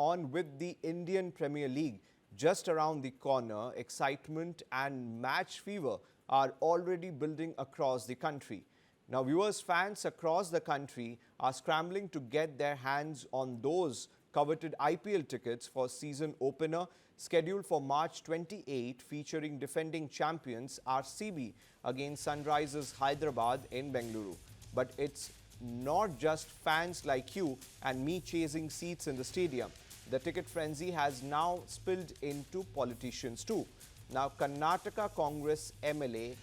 on with the Indian Premier League just around the corner. Excitement and match fever are already building across the country. Now, viewers, fans across the country are scrambling to get their hands on those coveted IPL tickets for season opener scheduled for March 28, featuring defending champions RCB against Sunrisers Hyderabad in Bengaluru. But it's not just fans like you and me chasing seats in the stadium. The ticket frenzy has now spilled into politicians too. Now, Karnataka Congress MLA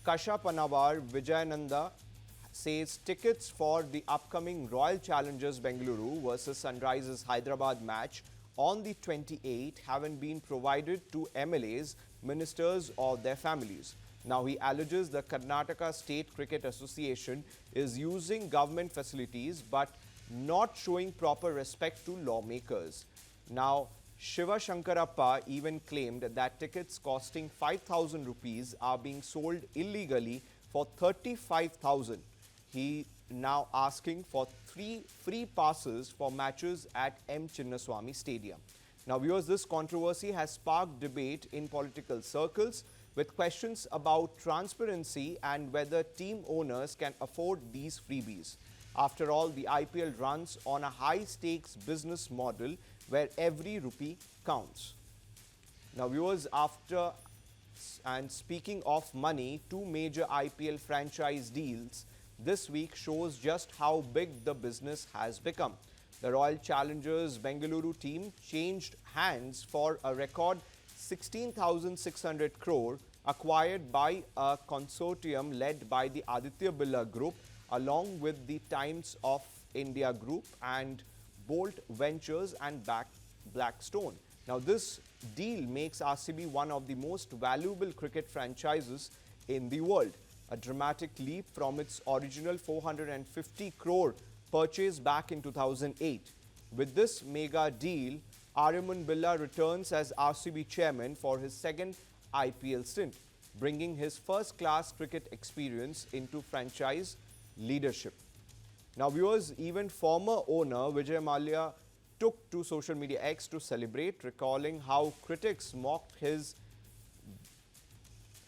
Kashappanavar Vijayananda says tickets for the upcoming Royal Challengers Bengaluru versus Sunrisers Hyderabad match on the 28th haven't been provided to MLAs, ministers or their families. Now, he alleges the Karnataka State Cricket Association is using government facilities but not showing proper respect to lawmakers. Now, Shivashankarappa even claimed that tickets costing 5,000 rupees are being sold illegally for 35,000. He now asking for 3 free passes for matches at Chinnaswamy Stadium. Now, viewers, this controversy has sparked debate in political circles with questions about transparency and whether team owners can afford these freebies. After all, the IPL runs on a high-stakes business model where every rupee counts. Now, viewers, speaking of money, 2 major IPL franchise deals this week shows just how big the business has become. The Royal Challengers Bengaluru team changed hands for a record 16,600 crore acquired by a consortium led by the Aditya Birla Group along with the Times of India Group and Bolt Ventures and Blackstone. Now, this deal makes RCB one of the most valuable cricket franchises in the world, a dramatic leap from its original 450 crore purchase back in 2008. With this mega deal, Aditya Birla returns as RCB chairman for his second IPL stint, bringing his first-class cricket experience into franchise leadership. Now, viewers, even former owner Vijayananda took to social media X to celebrate, recalling how critics mocked his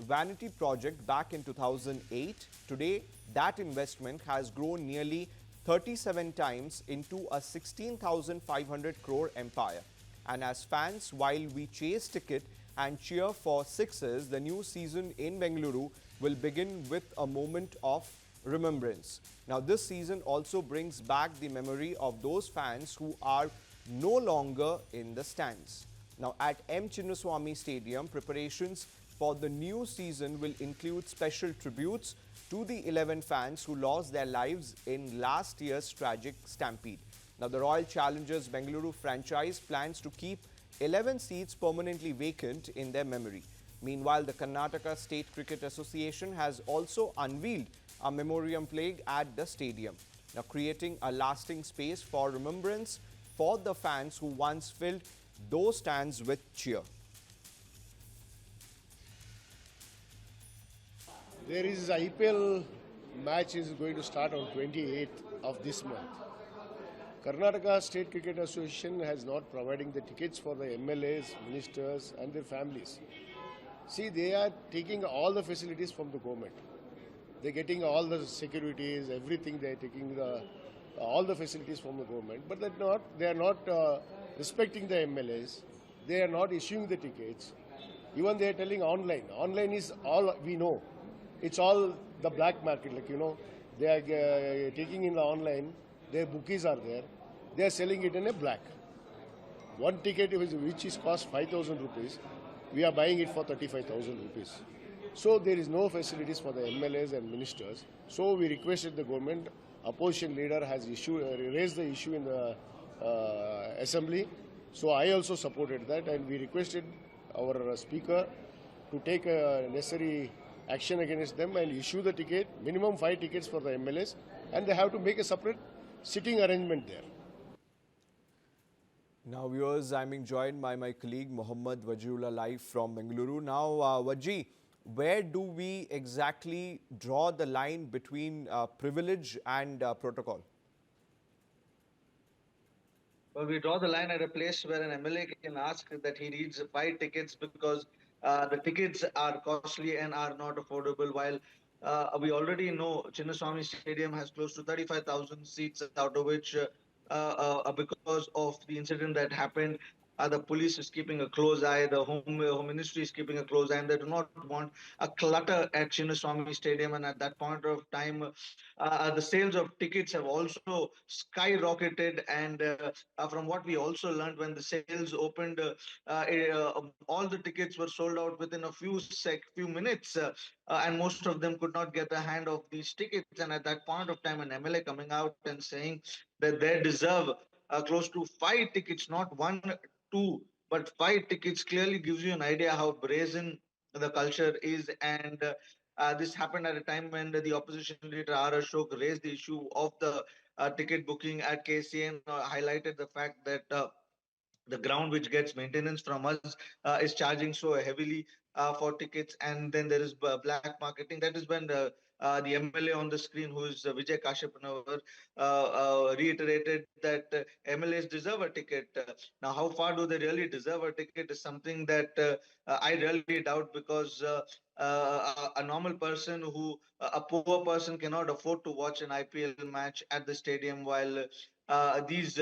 vanity project back in 2008. Today, that investment has grown nearly 37 times into a 16,500 crore empire. And as fans, while we chase ticket and cheer for sixes, the new season in Bengaluru will begin with a moment of remembrance. Now, this season also brings back the memory of those fans who are no longer in the stands. Now, at Chinnaswamy Stadium, preparations for the new season will include special tributes to the 11 fans who lost their lives in last year's tragic stampede. Now, the Royal Challengers Bengaluru franchise plans to keep 11 seats permanently vacant in their memory. Meanwhile, the Karnataka State Cricket Association has also unveiled a memoriam plaque at the stadium, now creating a lasting space for remembrance for the fans who once filled those stands with cheer. There is IPL match is going to start on 28th of this month. Karnataka State Cricket Association has not providing the tickets for the MLAs, ministers and their families. See, they are taking all the facilities from the government. They're getting all the securities, everything. They're taking all the facilities from the government, but they are not respecting the MLAs. They are not issuing the tickets. Even they are telling online. Online is all we know. It's all the black market, like, you know. They are taking in the online. Their bookies are there. They are selling it in a black. One ticket which is cost 5,000 rupees, we are buying it for 35,000 rupees. So there is no facilities for the MLAs and ministers. So we requested the government. Opposition leader has raised the issue in the assembly. So I also supported that, and we requested our speaker to take necessary action against them and issue the ticket, minimum 5 tickets for the MLAs, and they have to make a separate sitting arrangement there. Now, viewers, I'm being joined by my colleague Mohammad Wajiullah live from Bengaluru. Now, Waji, where do we exactly draw the line between privilege and protocol? Well, we draw the line at a place where an MLA can ask that he needs 5 tickets because the tickets are costly and are not affordable. While we already know Chinnaswamy Stadium has close to 35,000 seats, out of which, because of the incident that happened, the police is keeping a close eye, the home ministry is keeping a close eye, and they do not want a clutter at Chinnaswamy Stadium. And at that point of time, the sales of tickets have also skyrocketed. And from what we also learned, when the sales opened, all the tickets were sold out within a few minutes, and most of them could not get a hand of these tickets. And at that point of time, an MLA coming out and saying that they deserve close to 5 tickets, not one, two, but 5 tickets, clearly gives you an idea how brazen the culture is. And this happened at a time when the opposition leader R. Ashok raised the issue of the ticket booking at KCN, highlighted the fact that the ground which gets maintenance from us is charging so heavily for tickets. And then there is black marketing. That is when the MLA on the screen, who is Kashappanavar, reiterated that MLAs deserve a ticket. Now, how far do they really deserve a ticket is something that I really doubt, because a normal person a poor person cannot afford to watch an IPL match at the stadium, while these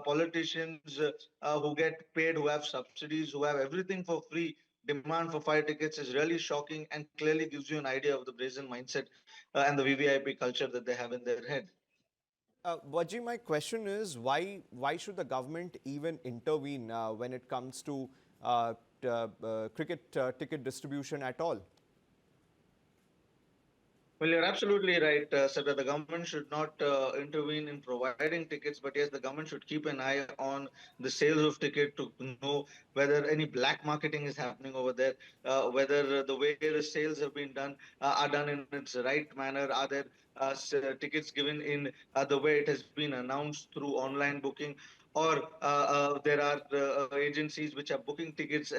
politicians who get paid, who have subsidies, who have everything for free, demand for 5 tickets is really shocking and clearly gives you an idea of the brazen mindset and the VVIP culture that they have in their head. Vaji, my question is why should the government even intervene when it comes to cricket ticket distribution at all? Well, you're absolutely right, Sada. The government should not intervene in providing tickets, but yes, the government should keep an eye on the sales of ticket to know whether any black marketing is happening over there, whether the way the sales have been done are done in its right manner. Are there tickets given in the way it has been announced through online booking, or there are agencies which are booking tickets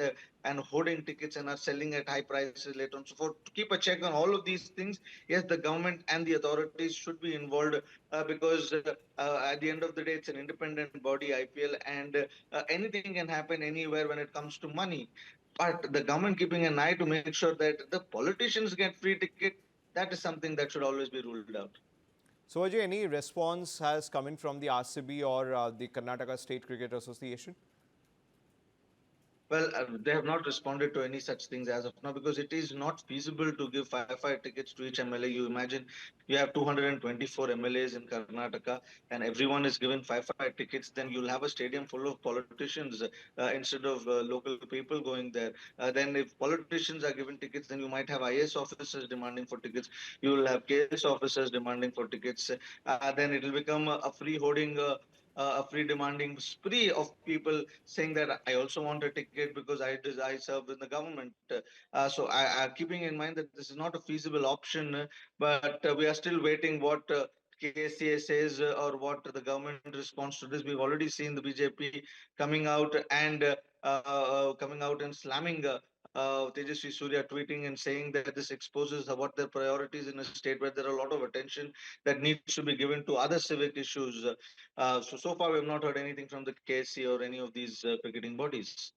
and hoarding tickets and are selling at high prices later on. So, for to keep a check on all of these things, yes, the government and the authorities should be involved, because at the end of the day, it's an independent body, IPL, and anything can happen anywhere when it comes to money. But the government keeping an eye to make sure that the politicians get free ticket, that is something that should always be ruled out. So, Vaji, any response has come in from the RCB or the Karnataka State Cricket Association? Well, they have not responded to any such things as of now, because it is not feasible to give five tickets to each MLA. You imagine you have 224 MLAs in Karnataka and everyone is given five tickets, then you'll have a stadium full of politicians instead of local people going there. Then, if politicians are given tickets, then you might have IS officers demanding for tickets. You will have KS officers demanding for tickets. Then it will become a free hoarding. A free demanding spree of people saying that I also want a ticket because I serve in the government. So I keeping in mind that this is not a feasible option, but we are still waiting what KCA says or what the government responds to this. We've already seen the BJP coming out and slamming Tejasvi Surya, tweeting and saying that this exposes what their priorities in a state where there are a lot of attention that needs to be given to other civic issues. So far, we have not heard anything from the KSC or any of these cricketing bodies.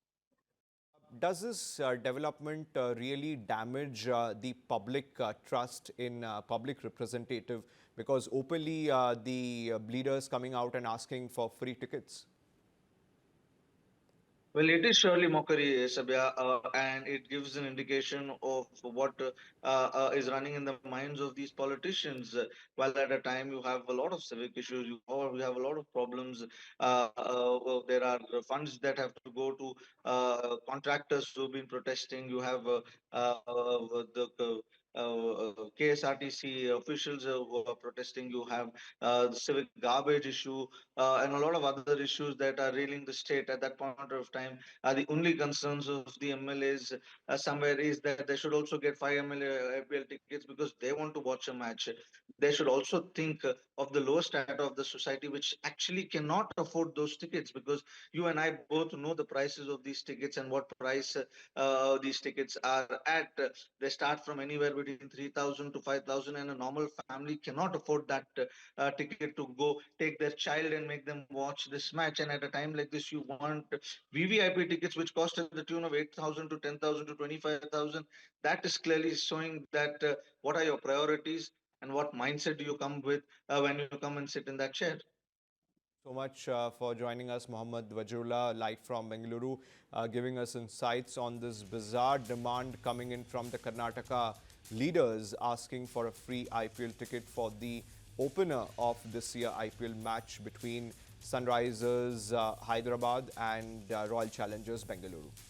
Does this development really damage the public trust in public representative? Because openly the leaders coming out and asking for free tickets. Well, it is surely mockery, Sabya, and it gives an indication of what is running in the minds of these politicians. While at a time you have a lot of civic issues, you have a lot of problems. There are funds that have to go to contractors who have been protesting. You have the KSRTC officials who are protesting. You have the civic garbage issue and a lot of other issues that are railing the state at that point of time. The only concerns of the MLAs somewhere is that they should also get 5 MLA IPL tickets because they want to watch a match. They should also think of the lower strata of the society, which actually cannot afford those tickets, because you and I both know the prices of these tickets and what price these tickets are at. They start from anywhere between between 3,000 to 5,000, and a normal family cannot afford that ticket to go take their child and make them watch this match. And at a time like this, you want VVIP tickets, which cost at the tune of 8,000 to 10,000 to 25,000. That is clearly showing that what are your priorities and what mindset do you come with when you come and sit in that chair. So much for joining us, Mohammad Wajrullah, live from Bengaluru, giving us insights on this bizarre demand coming in from the Karnataka leaders asking for a free IPL ticket for the opener of this year IPL match between Sunrisers Hyderabad and Royal Challengers Bengaluru.